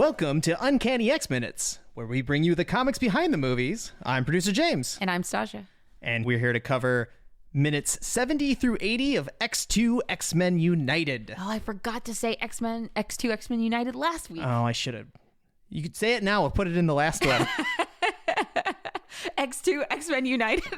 Welcome to Uncanny X-Minutes, where we bring you the comics behind the movies. I'm producer James. And I'm Stasha. And we're here to cover minutes 70 through 80 of X2 X-Men United. Oh, I forgot to say X2 X-Men United last week. Oh, I should have. You could say it now. We'll put it in the last one. X2 X-Men United.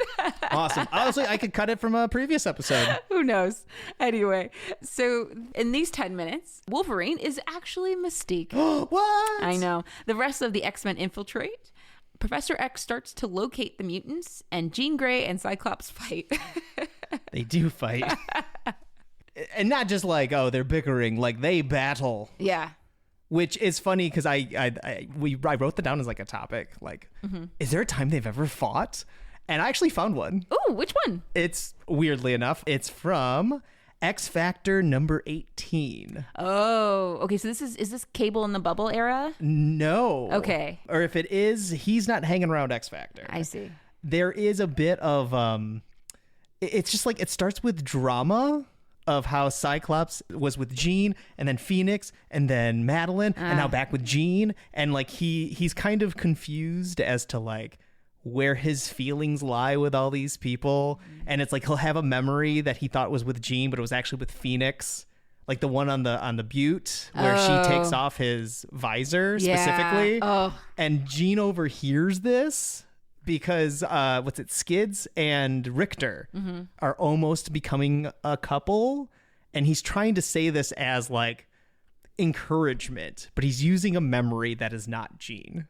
Awesome. Honestly, I could cut it from a previous episode. Who knows? Anyway, so in these 10 minutes, Wolverine is actually Mystique. What? I know. The rest of the X-Men infiltrate. Professor X starts to locate the mutants, and Jean Grey and Cyclops fight. They do fight. And not just like, oh, they're bickering, like they battle. Yeah. Which is funny because I wrote that down as like a topic. Like, is there a time they've ever fought? And I actually found one. Ooh, which one? It's weirdly enough, it's from X Factor number 18. Oh, okay. So is this Cable in the Bubble era? No. Okay. Or if it is, he's not hanging around X Factor. I see. There is a bit of it's just like it starts with drama of how Cyclops was with Jean and then Phoenix and then Madeline and now back with Jean, and like he's kind of confused as to like where his feelings lie with all these people, and it's like he'll have a memory that he thought was with Jean but it was actually with Phoenix, like the one on the butte where she takes off his visor specifically. And Jean overhears this because Skids and Richter are almost becoming a couple, and he's trying to say this as like encouragement, but he's using a memory that is not Jean.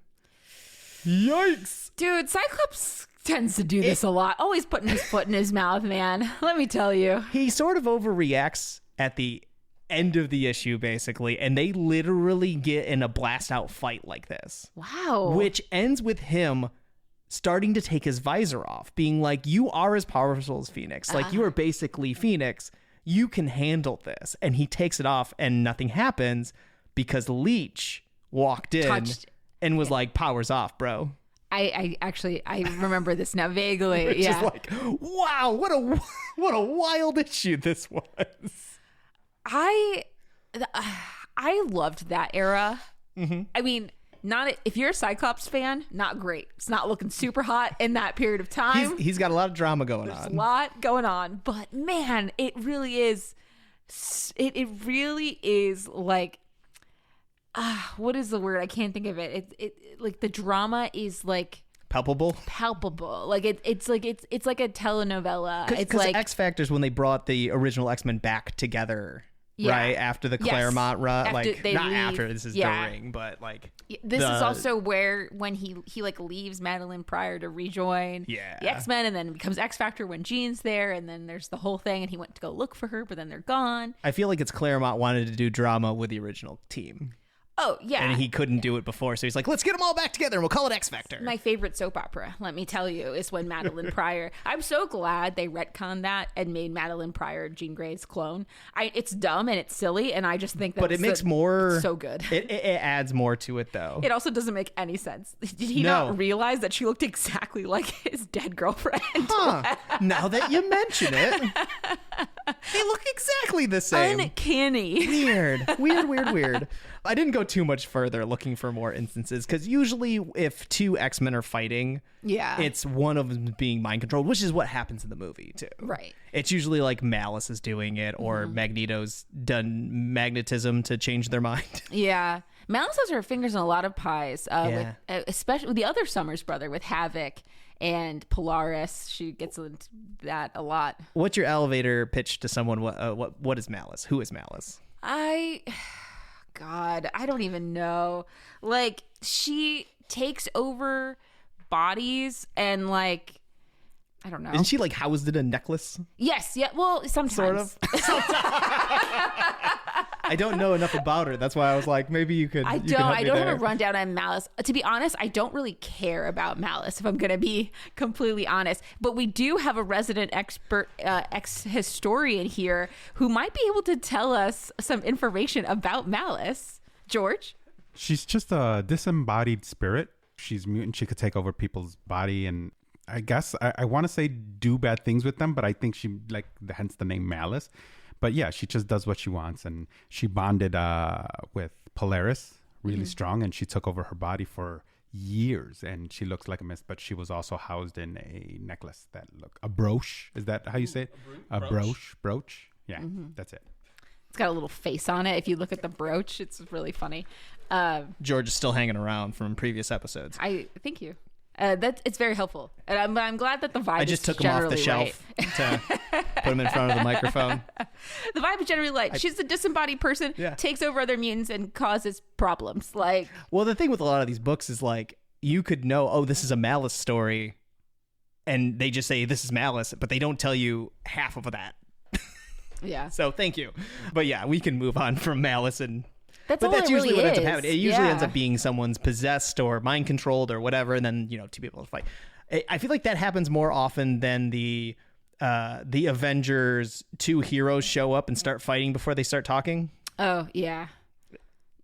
Yikes. Dude, Cyclops tends to do this a lot. Always putting his foot in his mouth, man. Let me tell you. He sort of overreacts at the end of the issue, basically, and they literally get in a blast out fight like this. Wow. Which ends with him starting to take his visor off, being like, you are as powerful as Phoenix. Like, you are basically Phoenix. You can handle this. And he takes it off and nothing happens because Leech walked in and was like, powers off, bro. I remember this now vaguely. Which is like, wow, what a wild issue this was. I loved that era. I mean, if you're a Cyclops fan, not great. It's not looking super hot in that period of time. He's got a lot of drama going There's on. a lot going on, but man, it really is. It really is like, what is the word? I can't think of it. It like the drama is like palpable. Like it's like a telenovela. It's like X Factor's when they brought the original X-Men back together. Yeah. Right after the Claremont run, like not leave. After this is during, but like this is also where when he like leaves Madeline Pryor to rejoin the X-Men, and then becomes X Factor when Jean's there, and then there's the whole thing, and he went to go look for her, but then they're gone. I feel like it's Claremont wanted to do drama with the original team. Oh, yeah. And he couldn't do it before, so he's like, let's get them all back together and we'll call it X Factor. My favorite soap opera, let me tell you, is when Madeline Pryor... I'm so glad they retconned that and made Madeline Pryor Jean Grey's clone. It's dumb and it's silly, and I just think that... But it makes more... so good. It adds more to it, though. It also doesn't make any sense. Did he not realize that she looked exactly like his dead girlfriend? Now that you mention it, they look exactly the same. Uncanny. Weird. I didn't go too much further looking for more instances, because usually if two X-Men are fighting, it's one of them being mind controlled, which is what happens in the movie too. Right. It's usually like Malice is doing it, or Magneto's done magnetism to change their mind. Yeah. Malice has her fingers in a lot of pies, with, especially with the other Summers brother, with Havoc and Polaris. She gets into that a lot. What's your elevator pitch to someone? What is Malice? Who is Malice? God, I don't even know. Like, she takes over bodies and, like, I don't know. Isn't she like housed in a necklace? Yes. Yeah. Well, sometimes. Sort of. I don't know enough about her. That's why I was like, maybe you could. I don't have a rundown on Malice. To be honest, I don't really care about Malice, if I'm going to be completely honest. But we do have a resident expert, ex-historian here who might be able to tell us some information about Malice. George? She's just a disembodied spirit. She's mutant. She could take over people's body, and I guess I want to say do bad things with them, but I think she, like, hence the name Malice. But yeah, she just does what she wants, and she bonded with Polaris really strong, and she took over her body for years, and she looks like a mist, but she was also housed in a necklace that looked a brooch. Is that how you say it? A brooch. Yeah, that's it. It's got a little face on it. If you look at the brooch, it's really funny. George is still hanging around from previous episodes. Thank you. It's very helpful, and I'm glad that the vibe. I just took him off the shelf to put him in front of the microphone. The vibe is generally light. She's a disembodied person, takes over other mutants, and causes problems. Like, well, the thing with a lot of these books is like you could know, oh, this is a Malice story, and they just say this is Malice, but they don't tell you half of that. Yeah. So thank you, but yeah, we can move on from Malice and. That's usually really what ends up happening. It usually ends Yeah. up being someone's possessed or mind controlled or whatever, and then two people fight. I feel like that happens more often than the Avengers 2 heroes show up and start fighting before they start talking. Oh yeah.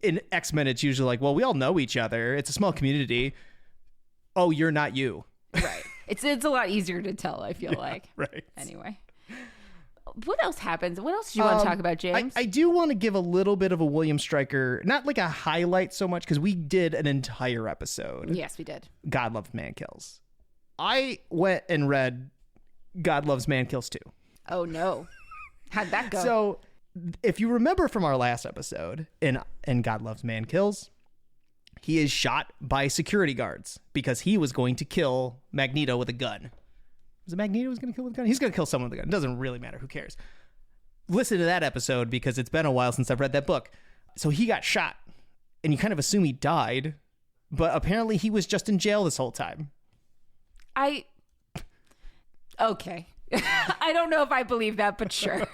In X-Men, it's usually like, well, we all know each other. It's a small community. Oh, you're not you. Right. It's a lot easier to tell. I feel like. Right. Anyway. What else happens? What else do you want to talk about, James? I do want to give a little bit of a William Stryker, not like a highlight so much, because we did an entire episode. Yes, we did. God Loves Man Kills. I went and read God Loves Man Kills 2. Oh, no. How'd that go? So if you remember from our last episode in God Loves Man Kills, he is shot by security guards because he was going to kill Magneto with a gun. Was it Magneto who's going to kill with a gun? He's going to kill someone with a gun. It doesn't really matter. Who cares? Listen to that episode because it's been a while since I've read that book. So he got shot, and you kind of assume he died, but apparently he was just in jail this whole time. Okay. I don't know if I believe that, but sure.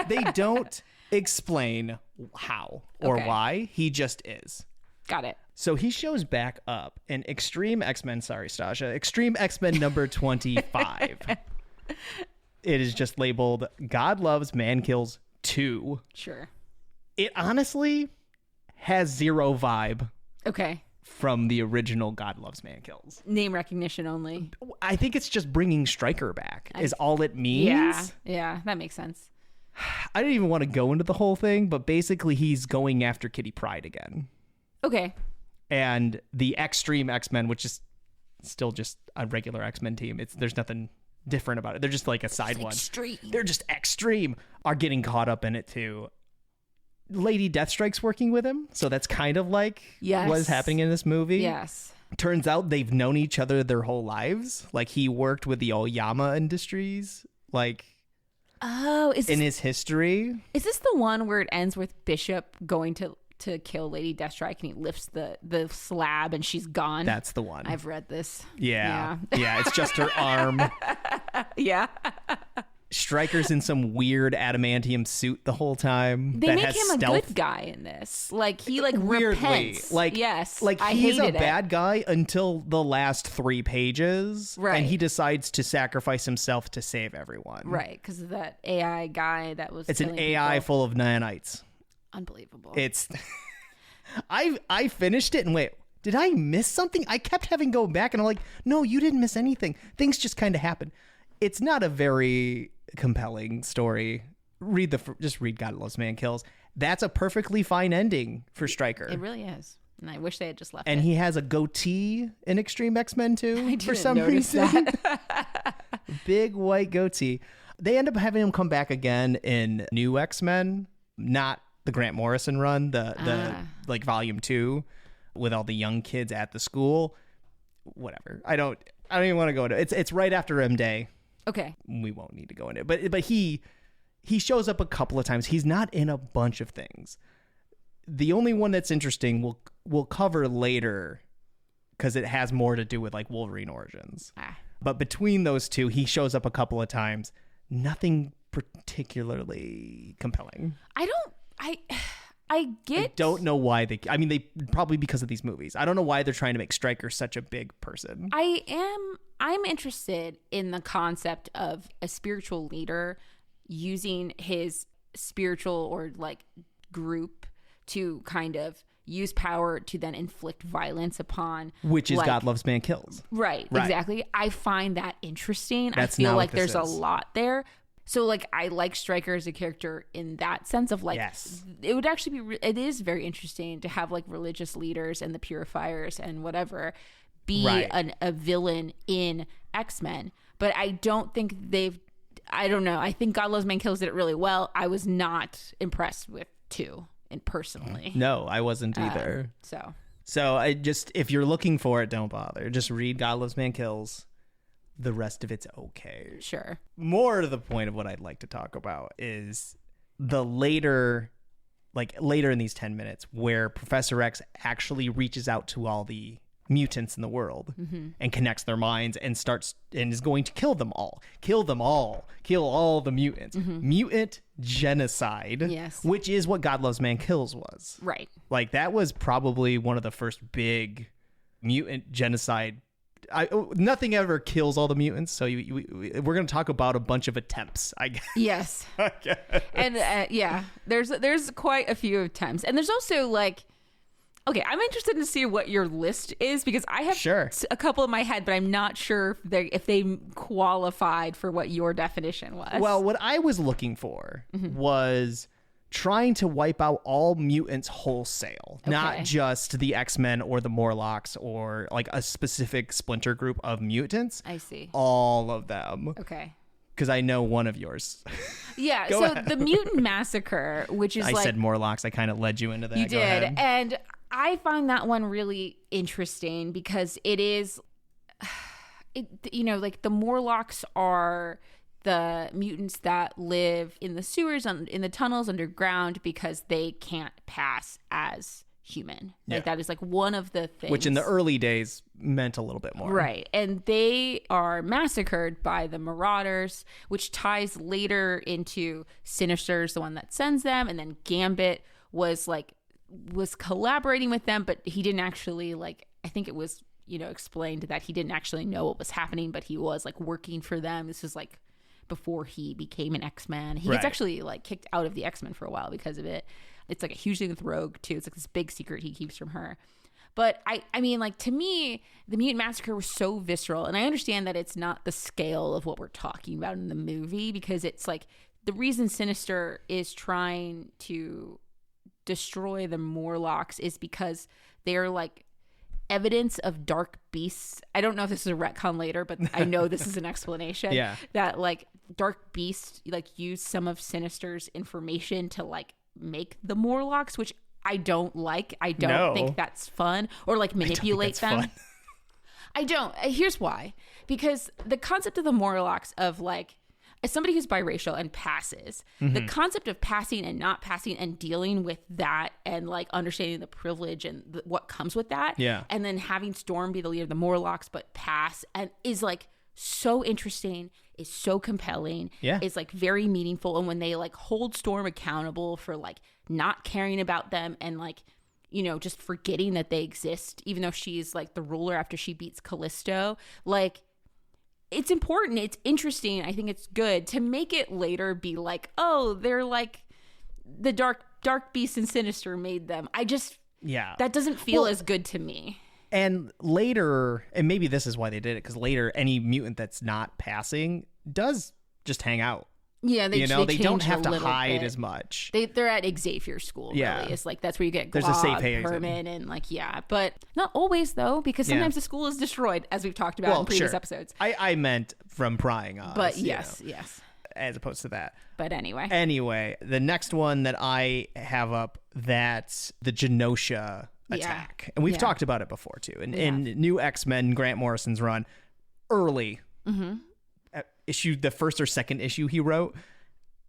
They don't explain how or why. He just is. Got it. So he shows back up in Extreme X-Men. Sorry, Stasha. Extreme X-Men number 25. It is just labeled God Loves Man Kills 2. Sure. It honestly has zero vibe. Okay. From the original God Loves Man Kills. Name recognition only. I think it's just bringing Stryker back is all it means. Yeah, that makes sense. I didn't even want to go into the whole thing, but basically he's going after Kitty Pryde again. Okay. And the Extreme X-Men, which is still just a regular X-Men team. There's nothing different about it. They're just like a side one. Extreme. They're just extreme. Are getting caught up in it too. Lady Deathstrike's working with him, so that's kind of like what is happening in this movie. Yes. Turns out they've known each other their whole lives. Like he worked with the Oyama Industries, like in his history. Is this the one where it ends with Bishop going to kill Lady Deathstrike and he lifts the slab and she's gone? That's the one. I've read this. Yeah. It's just her arm. Yeah. Stryker's in some weird adamantium suit the whole time. They that make has him stealth. a good guy in this. Like he Weirdly, repents. like yes, like I he's a hated bad guy until the last 3 pages, right? And he decides to sacrifice himself to save everyone, right? Because of that AI guy that was. It's an AI people. full of nanites. Unbelievable. It's. I finished it and wait. Did I miss something? I kept having to go back and I'm like, no, you didn't miss anything. Things just kind of happen. It's not a very compelling story. Just read God Loves Man Kills. That's a perfectly fine ending for Stryker. It really is. And I wish they had just left and it. he has a goatee in Extreme X-Men too for some reason. That. Big white goatee. They end up having him come back again in New X-Men, not the Grant Morrison run, the like volume 2 with all the young kids at the school. Whatever. I don't even want to go into it. It's right after M-Day. Okay. We won't need to go into it. But he shows up a couple of times. He's not in a bunch of things. The only one that's interesting we'll cover later because it has more to do with like Wolverine origins. But between those two, he shows up a couple of times. Nothing particularly compelling. I don't know why they probably because of these movies. I don't know why they're trying to make Stryker such a big person. I'm interested in the concept of a spiritual leader using his spiritual or like group to kind of use power to then inflict violence upon, which is God Loves Man Kills. Right, exactly. I find that interesting. That's I feel not like what this there's is. a lot there. So, like, I like Stryker as a character in that sense of, like, Yes. it would actually be, it is very interesting to have, like, religious leaders and the Purifiers and whatever be Right. a villain in X-Men. But I don't think I don't know. I think God Loves Man Kills did it really well. I was not impressed with 2, and personally. No, I wasn't either. So, if you're looking for it, don't bother. Just read God Loves Man Kills. The rest of it's okay. sure. More to the point of what I'd like to talk about is the later in these 10 minutes where Professor X actually reaches out to all the mutants in the world and connects their minds and is going to kill all the mutants. Mutant genocide, Yes. which is what God Loves Man Kills was. Right. Like, that was probably one of the first big mutant genocide. Nothing ever kills all the mutants, so we're going to talk about a bunch of attempts, I guess. Yes. And yeah, there's quite a few attempts. And there's also, like, okay, I'm interested to see what your list is, because I have a couple in my head, but I'm not sure if they qualified for what your definition was. Well, what I was looking for was trying to wipe out all mutants wholesale, not just the X-Men or the Morlocks or like a specific splinter group of mutants. I see. All of them. Okay. Because I know one of yours. Yeah, Go so ahead. the Mutant Massacre, which is I like... said Morlocks. I kind of led you into that. You Go did. ahead. And I find that one really interesting because it is, like the Morlocks are the mutants that live in the sewers, in the tunnels underground, because they can't pass as human. Yeah. Like, that is like one of the things. Which in the early days meant a little bit more. Right. And they are massacred by the Marauders, which ties later into Sinister's the one that sends them. And then Gambit was collaborating with them, but he didn't actually, like, I think it was, explained that he didn't actually know what was happening, but he was like working for them. This was like before he became an X-Men. He gets actually like kicked out of the X-Men for a while because of it. It's like a huge thing with Rogue too. It's like this big secret he keeps from her. But I mean, like, to me, the Mutant Massacre was so visceral, and I understand that it's not the scale of what we're talking about in the movie, because it's like the reason Sinister is trying to destroy the Morlocks is because they're like evidence of dark beasts. I don't know if this is a retcon later, but I know this is an explanation. Yeah. That like dark beasts like use some of Sinister's information to like make the Morlocks, which I don't like. I don't think that's fun, or like manipulate them. Fun. I don't. Here's why. Because the concept of the Morlocks, of like, as somebody who's biracial and passes, the concept of passing and not passing and dealing with that and like understanding the privilege and what comes with that. Yeah. And then having Storm be the leader of the Morlocks but pass, and is like so interesting, is so compelling. Yeah. Is like very meaningful. And when they like hold Storm accountable for like not caring about them and like, just forgetting that they exist, even though she's like the ruler after she beats Callisto, like, it's important. It's interesting. I think it's good to make it later be like, oh, they're like the dark beast and Sinister made them. That doesn't feel as good to me. And later, and maybe this is why they did it, because later any mutant that's not passing does just hang out. Yeah, they don't have to little hide bit. as much. They're at Xavier School. Yeah. Really. It's like that's where you get There's Glob, a safe haven. Herman, and like but not always though, because sometimes the school is destroyed, as we've talked about in previous episodes. I meant from prying eyes. But yes, as opposed to that. But anyway. Anyway, the next one that I have up, that's the Genosha attack. And we've talked about it before too. In New X-Men, Grant Morrison's run, early issue, the first or second issue he wrote,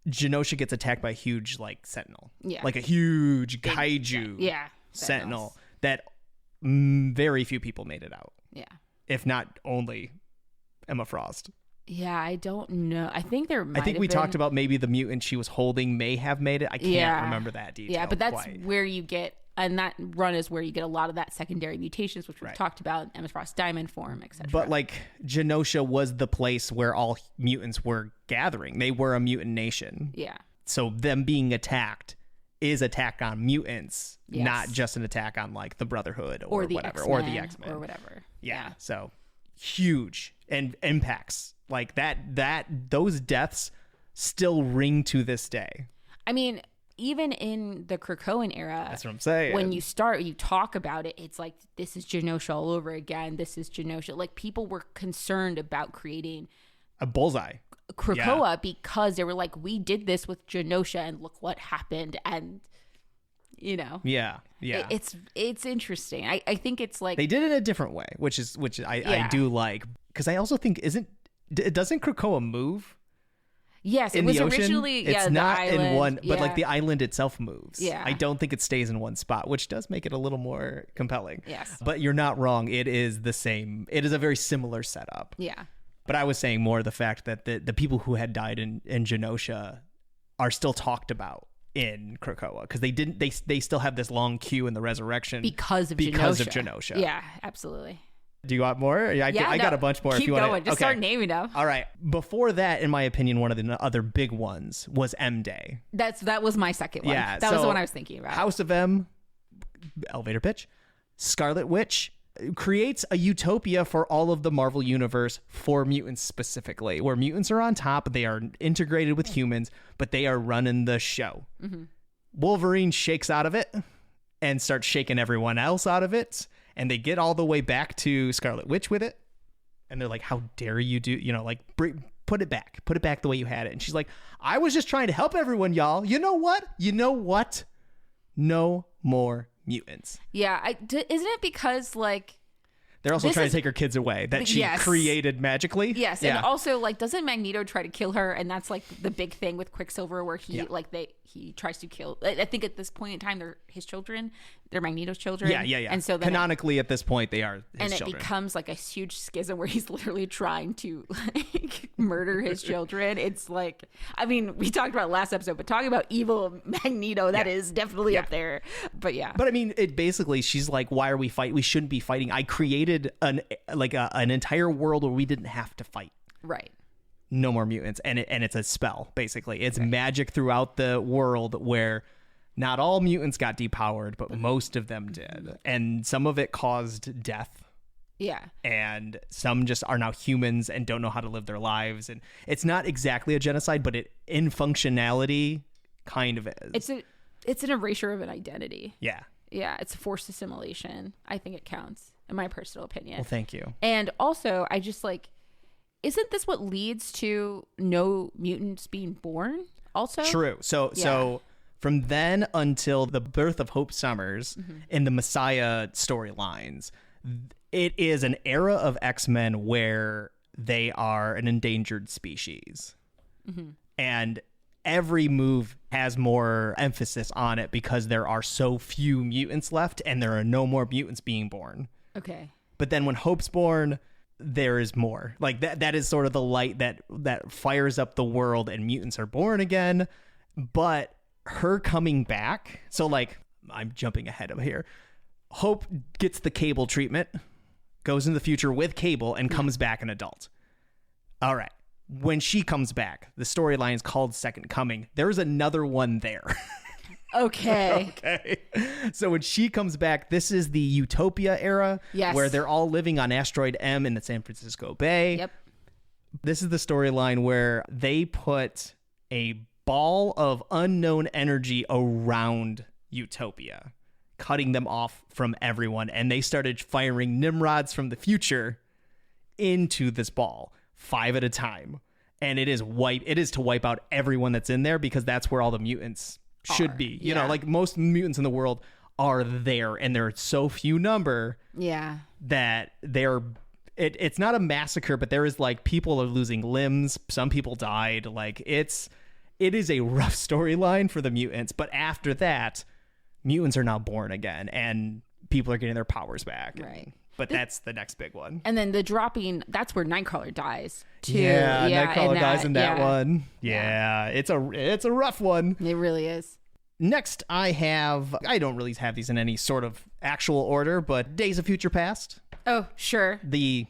Genosha gets attacked by a huge like sentinel. Yeah. Like a huge kaiju sentinel that very few people made it out. Yeah. If not only Emma Frost. Yeah, I don't know. I think we talked about maybe the mutant she was holding may have made it. I can't remember that detail. Yeah, but that's where you get, and that run is where you get a lot of that secondary mutations, which we've talked about, Emma Frost diamond form, etc. But like Genosha was the place where all mutants were gathering. They were a mutant nation. Yeah. So them being attacked is attack on mutants, not just an attack on like the Brotherhood or the whatever, X-Men, or the X-Men or whatever. Yeah. So huge and impacts like that those deaths still ring to this day. I mean, even in the Krakoan era, That's what I'm saying. when you talk about it, it's like, this is Genosha all over again. This is Genosha. Like, people were concerned about creating a bullseye. Krakoa because they were like, we did this with Genosha and look what happened. And, you know. Yeah. It's interesting. I think it's like. They did it in a different way, which I do like. Because I also think, doesn't Krakoa move? Yes, in it was the ocean? originally It's not the island, in one, but like the island itself moves. Yeah. I don't think it stays in one spot, which does make it a little more compelling. Yes. But you're not wrong. It is the same. It is a very similar setup. Yeah. But I was saying more the fact that the people who had died in Genosha are still talked about in Krakoa because they still have this long queue in the resurrection because of Genosha. Yeah, absolutely. Do you want more? I got a bunch more. Keep if you want going. Just start naming them. All right. Before that, in my opinion, one of the other big ones was M Day. That was my second one. Yeah, that was the one I was thinking about. House of M, elevator pitch, Scarlet Witch creates a utopia for all of the Marvel universe for mutants specifically, where mutants are on top. They are integrated with humans, but they are running the show. Mm-hmm. Wolverine shakes out of it and starts shaking everyone else out of it. And they get all the way back to Scarlet Witch with it. And they're like, how dare you do, put it back the way you had it. And she's like, I was just trying to help everyone, y'all. You know what? No more mutants. Yeah. Isn't it because like, they're also trying to take her kids away that she created magically. Yes. Yeah. And also, like, doesn't Magneto try to kill her? And that's like the big thing with Quicksilver where he tries to kill. I think at this point in time, they're his children. They're Magneto's children. Yeah. And so then canonically at this point, they are his children. And it becomes like a huge schism where he's literally trying to like murder his children. It's like, I mean, we talked about it last episode, but talking about evil Magneto, that is definitely up there. But yeah. But I mean, it basically, she's like, why are we fighting? We shouldn't be fighting. I created an entire world where we didn't have to fight. Right. No more mutants. And it's a spell, basically. It's magic throughout the world where not all mutants got depowered, but most of them did. And some of it caused death. Yeah. And some just are now humans and don't know how to live their lives. And it's not exactly a genocide, but it, in functionality, kind of is. It's an erasure of an identity. Yeah. Yeah. It's a forced assimilation. I think it counts, in my personal opinion. Well, thank you. And also, I just like, isn't this what leads to no mutants being born also? True. So from then until the birth of Hope Summers in the Messiah storylines, it is an era of X-Men where they are an endangered species. Mm-hmm. And every move has more emphasis on it because there are so few mutants left and there are no more mutants being born. Okay. But then when Hope's born, there is more. Like that is sort of the light that fires up the world and mutants are born again. But her coming back, so like I'm jumping ahead of here. Hope gets the Cable treatment, goes into the future with Cable and comes back an adult. All right. When she comes back, the storyline is called Second Coming. There's another one there. Okay. Okay. So when she comes back, this is the Utopia era, where they're all living on Asteroid M in the San Francisco Bay. Yep. This is the storyline where they put a ball of unknown energy around Utopia, cutting them off from everyone, and they started firing Nimrods from the future into this ball, 5 at a time. And it is to wipe out everyone that's in there because that's where all the mutants should be. You know, like most mutants in the world are there, and they're so few number that it's not a massacre, but there is like people are losing limbs, some people died. Like it is a rough storyline for the mutants, but after that, mutants are now born again and people are getting their powers back. Right. But that's the next big one. And then the dropping, that's where Nightcrawler dies too. Yeah, Nightcrawler dies in that one. Yeah, it's a rough one. It really is. Next, I don't really have these in any sort of actual order, but Days of Future Past. Oh, sure. The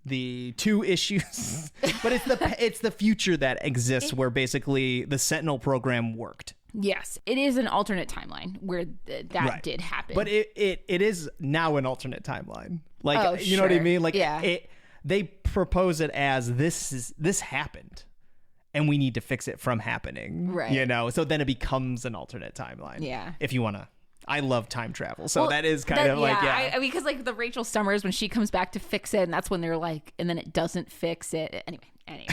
2 issues, but it's the future that exists where basically the Sentinel program worked. Yes, it is an alternate timeline where that did happen. But it is now an alternate timeline. Like, you know what I mean? Like, they propose it as this happened. and we need to fix it from happening. Right. You know, so then it becomes an alternate timeline. Yeah. If you want to. I love time travel. So Well, that is kind of like, yeah. I mean, because like the Rachel Summers, when she comes back to fix it, and that's when they're like, and then it doesn't fix it. Anyway.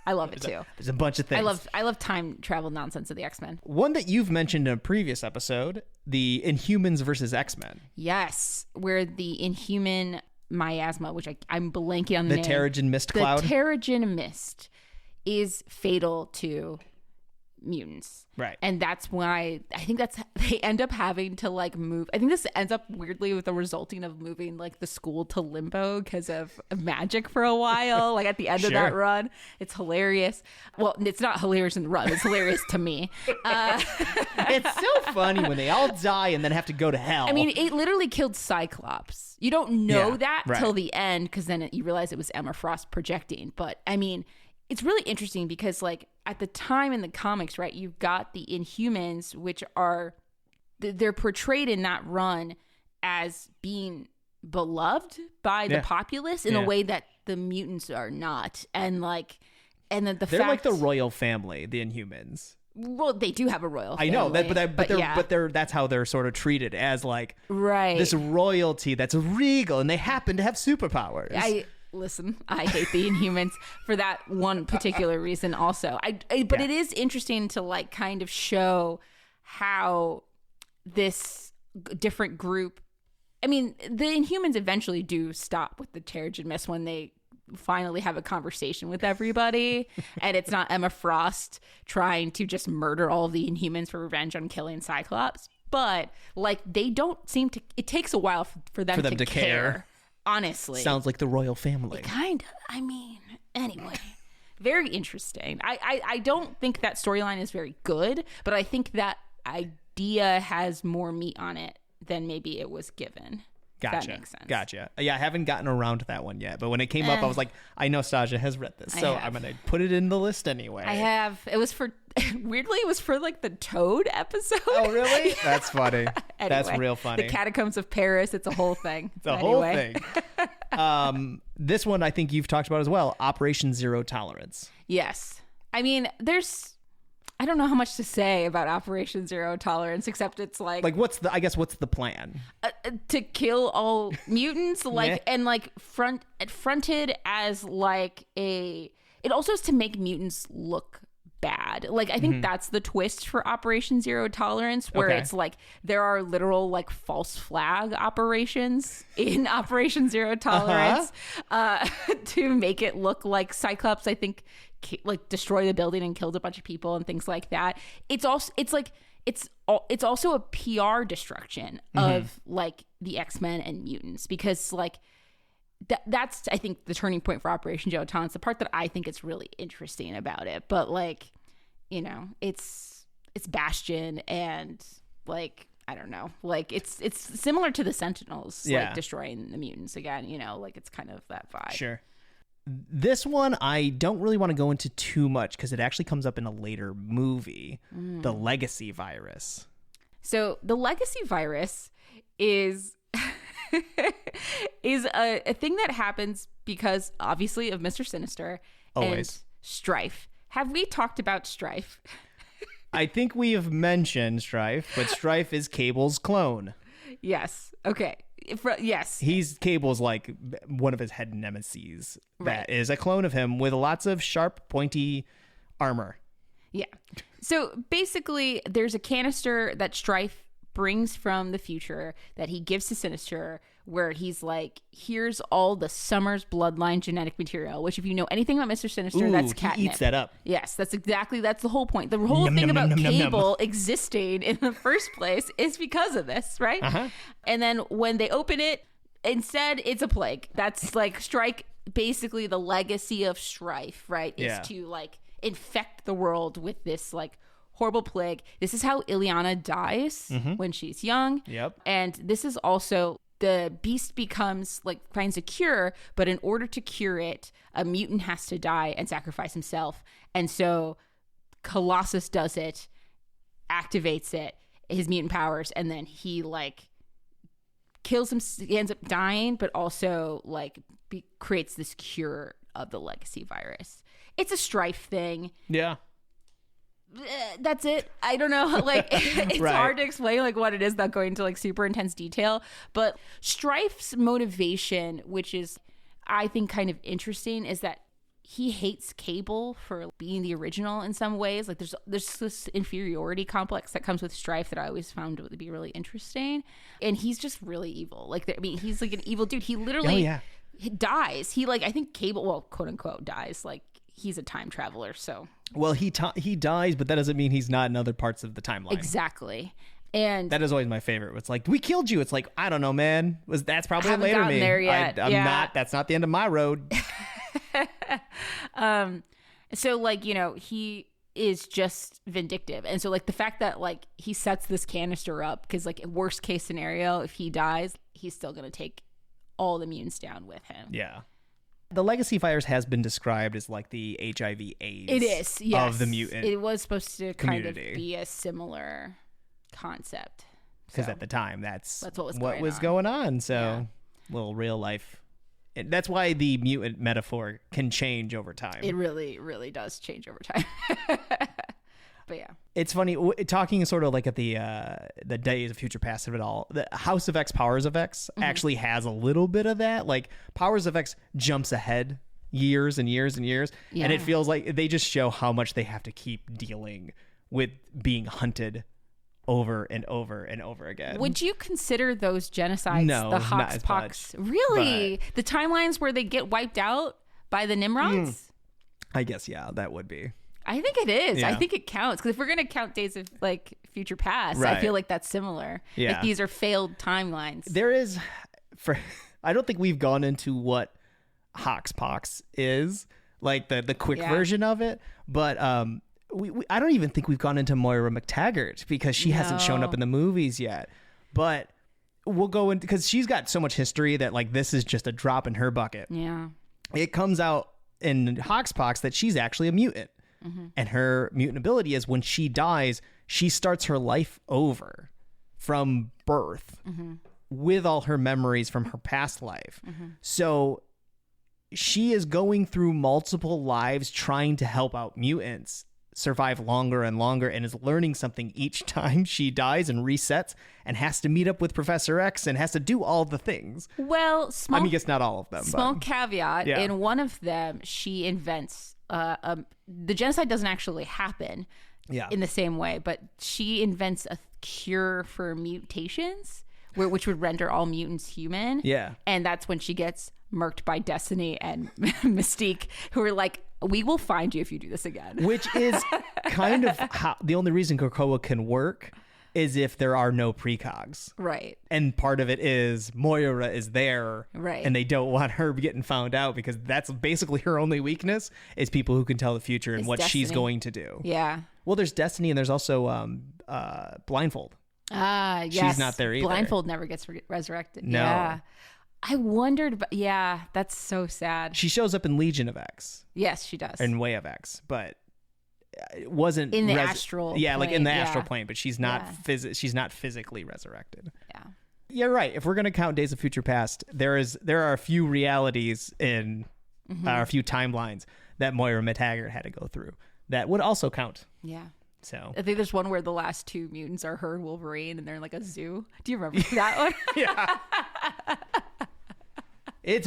I love it too. There's a bunch of things. I love time travel nonsense of the X-Men. One that you've mentioned in a previous episode, the Inhumans versus X-Men. Yes, where the Inhuman miasma, which I'm blanking on the name. Terrigen Mist Cloud. The Terrigen Mist is fatal to mutants. Right. And that's why I think they end up having to like move. I think this ends up weirdly with the resulting of moving like the school to limbo because of magic for a while. Like at the end of that run, it's hilarious. Well, it's not hilarious in the run. It's hilarious to me. It's so funny when they all die and then have to go to hell. I mean, it literally killed Cyclops. You don't know that right. till the end because then you realize it was Emma Frost projecting. But I mean, it's really interesting because like at the time in the comics, right, you've got the Inhumans, which are, they're portrayed in that run as being beloved by the populace in a way that the mutants are not. And like, and then they're like the royal family, the Inhumans. Well, they do have a royal family. I know that, but they're that's how they're sort of treated as like this royalty that's regal, and they happen to have superpowers. Listen, I hate the Inhumans for that one particular reason also. But it is interesting to like kind of show how this different group, I mean, the Inhumans eventually do stop with the Terrigen Mist when they finally have a conversation with everybody and it's not Emma Frost trying to just murder all of the Inhumans for revenge on killing Cyclops. But like they don't seem to, it takes a while for them to care. Honestly. Sounds like the royal family. Kind of. I mean, anyway. Very interesting. I don't think that storyline is very good, but I think that idea has more meat on it than maybe it was given. Gotcha. That makes sense. Gotcha. Yeah, I haven't gotten around to that one yet, but when it came up, I was like, I know Stasia has read this, so I'm going to put it in the list anyway. I have. It was for, weirdly, it was for like the Toad episode. Oh, really? That's funny. Anyway, that's real funny. The Catacombs of Paris. It's a whole thing. It's a whole thing. This one I think you've talked about as well, Operation Zero Tolerance. Yes. I mean, I don't know how much to say about Operation Zero Tolerance, except it's like what's the plan? To kill all mutants, and like fronted as like it also is to make mutants look bad. Like I think that's the twist for Operation Zero Tolerance, where it's like there are literal like false flag operations in Operation Zero Tolerance to make it look like Cyclops, I think, like destroy the building and killed a bunch of people and things like that. It's also a PR destruction of like the X-Men and mutants, because like that's I think the turning point for Operation Zero Tolerance, the part that I think is really interesting about it. But like, you know, it's Bastion, and like I don't know, like it's similar to the Sentinels, like destroying the mutants again, you know, like it's kind of that vibe. Sure. This one I don't really want to go into too much because it actually comes up in a later movie, the Legacy Virus. So the Legacy Virus is a thing that happens because obviously of Mr. Sinister and Strife. Have we talked about Strife? I think we have mentioned Strife, but Strife is Cable's clone. Yes. Okay. Yes. He's Cable's like one of his head nemesis that is a clone of him with lots of sharp, pointy armor. Yeah. So basically, there's a canister that Strife brings from the future that he gives to Sinister, where he's like, here's all the Summers bloodline genetic material, which if you know anything about Mr. Sinister, that's catnip. He eats that up. Yes, that's the whole point. The whole thing about Cable existing in the first place is because of this, right? And then when they open it, instead it's a plague. That's like basically the legacy of Strife, right? Is to like infect the world with this like horrible plague. This is how Ileana dies when she's young. Yep. And this is also, the beast finds a cure, but in order to cure it, a mutant has to die and sacrifice himself. And so Colossus does it, activates it, his mutant powers, and then he like kills him. He ends up dying, but also like creates this cure of the Legacy Virus. It's a Strife thing. Yeah. That's it. I don't know. Like, it's Right. hard to explain like what it is without going into like super intense detail. But Strife's motivation, which is I think kind of interesting, is that he hates Cable for being the original in some ways. Like there's this inferiority complex that comes with Strife that I always found to be really interesting. And he's just really evil. Like I mean, he's like an evil dude. He literally he dies. He like I think Cable, well, quote unquote, dies. Like he's a time traveler. So Well, he dies, but that doesn't mean he's not in other parts of the timeline. exactly. And that is always my favorite. It's like, we killed you. It's like, I don't know, man. That's probably a haven't later gotten me. there yet. I'm not. That's not the end of my road. So like, you know, he is just vindictive. And so like the fact that like he sets this canister up because like worst case scenario, if he dies, he's still going to take all the mutants down with him. Yeah. The Legacy Fires has been described as like the HIV AIDS It is, yes. of the mutant It was supposed to kind of community. be a similar concept. because So, at the time that's what was going on. going on. So Yeah. little real life. That's why the mutant metaphor can change over time. it really, really does change over time. But yeah. It's funny talking sort of like at the Days of Future Past of it all. The House of X, Powers of X actually has a little bit of that. Like Powers of X jumps ahead years and years and years, and it Yeah. feels like they just show how much they have to keep dealing with being hunted over and over and over again. Would you consider those genocides No, the not as Hoxpox? much, Really? The timelines where they get wiped out by the Nimrods? I guess that would be. I think it is. I Yeah. think it counts because if we're gonna count Days of like Future Past, I Right. feel like that's similar. Yeah. Like these are failed timelines. There is, I don't think we've gone into what Hoxpox is, like the quick version of it, but I don't even think we've gone into Moira McTaggart because she hasn't shown up in the movies yet. But we'll go into, because she's got so much history that like this is just a drop in her bucket. Yeah. It comes out in Hoxpox that she's actually a mutant. And her mutant ability is when she dies, she starts her life over from birth with all her memories from her past life. So she is going through multiple lives trying to help out mutants survive longer and longer, and is learning something each time she dies and resets and has to meet up with Professor X and has to do all the things. Well, I mean, I guess not all of them. small but. caveat. Yeah. In one of them, she invents the genocide doesn't actually happen in the same way, but she invents a cure for mutations, which would render all mutants human. Yeah. And that's when she gets murked by Destiny and Mystique, who are like, we will find you if you do this again. Which is kind of how the only reason Krakoa can work is if there are no precogs. Right. And part of it is Moira is there. Right. And they don't want her getting found out because that's basically her only weakness is people who can tell the future and It's what she's Destiny. going to do. Yeah. Well, there's Destiny and there's also Blindfold. Yes. She's not there either. Blindfold never gets resurrected. No. Yeah. I wondered, but yeah, that's so sad. She shows up in Legion of X Yes, she does. and Way of X, but it wasn't In the astral Yeah, like in plane, the yeah. astral plane, but she's not Yeah. she's not physically resurrected. Yeah. You're right. If we're going to count Days of Future Past, there are a few realities in a few timelines that Moira McTaggart had to go through that would also count. Yeah. So I think there's one where the last two mutants are her and Wolverine, and they're in like a zoo. Do you remember that one? yeah, it's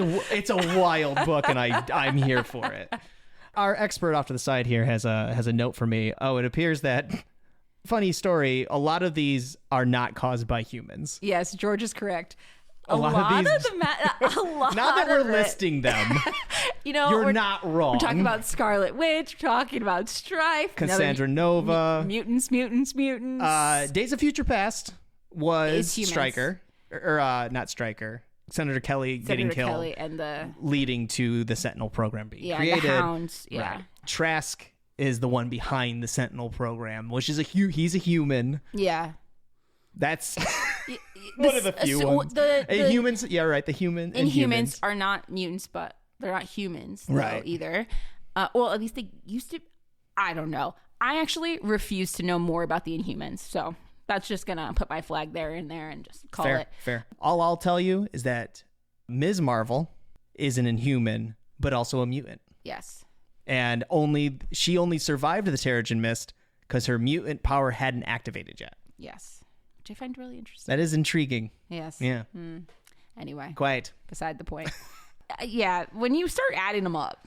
a wild book, and I'm here for it. Our expert off to the side here has a note for me. Oh, it appears that funny story. A lot of these are not caused by humans. Yes, George is correct. A lot of these- a lot. Not that we're of it. listing them. You know, You're we're not wrong. We're talking about Scarlet Witch. We're talking about Strife. Cassandra Nova. Mutants. Days of Future Past was It's humans. Stryker, or not Stryker. Senator Kelly getting killed, Kelly and the leading to the Sentinel program being the created. Hounds. Yeah. Right. Trask is the one behind the Sentinel program, which is he's a human. Yeah. That's one of the few ones. Humans, yeah, right. The human and Inhumans are not mutants, but they're not humans, though, Right. either. Well, at least they used to. I don't know. I actually refuse to know more about the Inhumans, so that's just gonna put my flag there and just call it. Fair. All I'll tell you is that Ms. Marvel is an Inhuman, but also a mutant. Yes. And she only survived the Terrigen Mist because her mutant power hadn't activated yet. Yes. Which I find really interesting. That is intriguing. Yes. Yeah. Anyway. Quite. Beside the point. Yeah. When you start adding them up,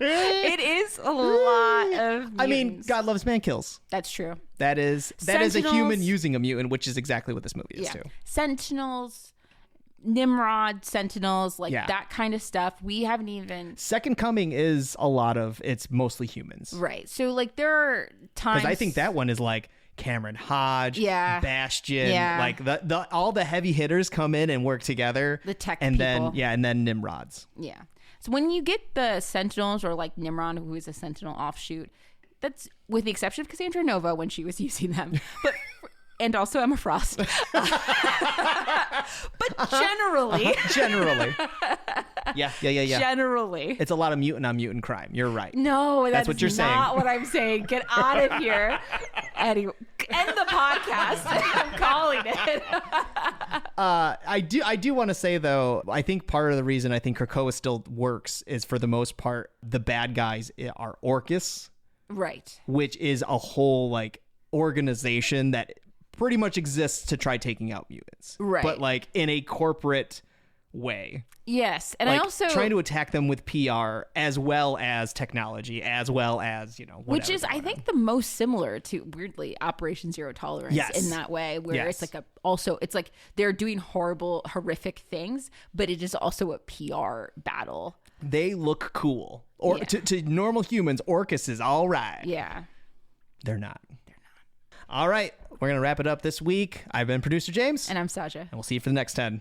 it is a lot of mutants. I mean, God loves man kills. That's true. That is a human using a mutant, which is exactly what this movie is too. Sentinels, Nimrod, Sentinels, like Yeah. that kind of stuff. We haven't even... Second Coming is it's mostly humans. Right. So like there are times... Because I think that one is like Cameron Hodge, Yeah. Bastion, Yeah. like the all the heavy hitters come in and work together. The tech and people. then Nimrods. Yeah. So when you get the Sentinels or like Nimrod, who is a Sentinel offshoot, that's with the exception of Cassandra Nova when she was using them. But and also Emma Frost. But generally. Generally. Yeah. Generally. It's a lot of mutant on mutant crime. You're right. No, That's what you're not saying. what I'm saying. Get out of here. Anyway, end the podcast. I'm calling it. I do want to say though, I think part of the reason I think Krakoa still works is for the most part the bad guys are Orcus, Right. which is a whole like organization that pretty much exists to try taking out mutants. Right. But like in a corporate way. Yes. And Like, I also... trying to attack them with PR as well as technology, as well as, whatever Which is, I going think, the most similar to, weirdly, Operation Zero Tolerance Yes. in that way, where Yes. it's like it's like they're doing horrible, horrific things, but it is also a PR battle. on. They look cool. Or Yeah. to normal humans, Orcus is all right. Yeah. They're not. All right. We're going to wrap it up this week. I've been producer James. And I'm Saja. And we'll see you for the next 10.